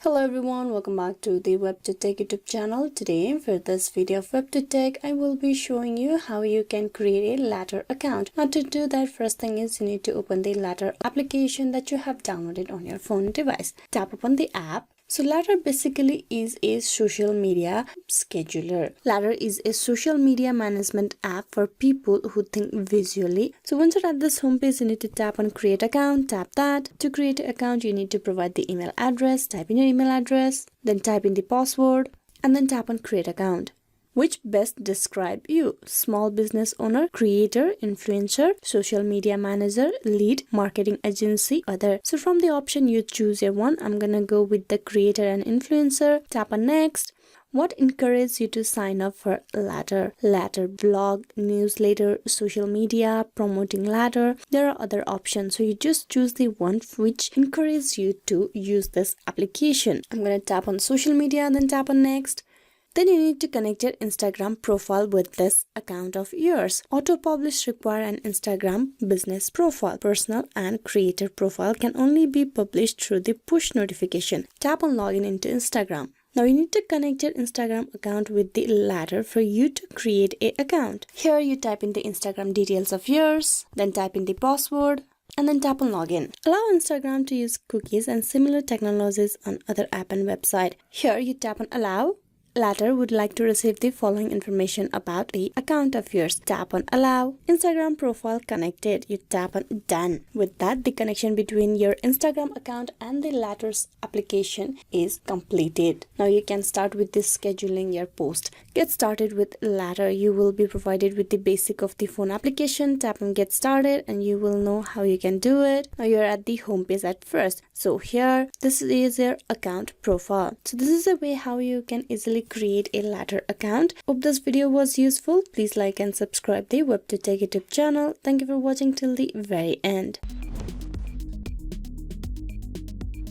Hello everyone, welcome back to the WebToTech YouTube channel. Today for this video of WebToTech, I will be showing you how you can create a Ladder account. Now to do that, first thing is you need to open the Ladder application that you have downloaded on your phone device. Tap upon the app. So Ladder basically is a social media scheduler. Ladder is a social media management app for people who think visually. So once you're at this homepage, you need to tap on create account, tap that. To create an account, you need to provide the email address, type in your email address, then type in the password, and then tap on create account. Which best describe you? Small business owner, creator, influencer, social media manager, lead, marketing agency, other. So from the option you choose your one. I'm gonna go with the creator and influencer. Tap on next. What encourages you to sign up for Ladder? Ladder blog, newsletter, social media, promoting Ladder. There are other options, so you just choose the one which encourages you to use this application. I'm gonna tap on social media, then tap on next. Then you need to connect your Instagram profile with this account of yours. Auto-publish require an Instagram business profile. Personal and creator profile can only be published through the push notification. Tap on login into Instagram. Now you need to connect your Instagram account with the Ladder for you to create an account. Here you type in the Instagram details of yours, then type in the password, and then tap on login. Allow Instagram to use cookies and similar technologies on other app and website. Here you tap on allow. Ladder would like to receive the following information about the account of yours. Tap on allow. Instagram profile connected. You tap on done. With that, the connection between your Instagram account and the Ladder's application is completed. Now you can start with this scheduling your post. Get started with Ladder. You will be provided with the basic of the phone application. Tap on get started and you will know how you can do it. Now you're at the home page at first. So here, this is your account profile. So this is a way how you can easily create a Ladder account. Hope this video was useful. Please like and subscribe the WebToTech YouTube channel. Thank you for watching till the very end.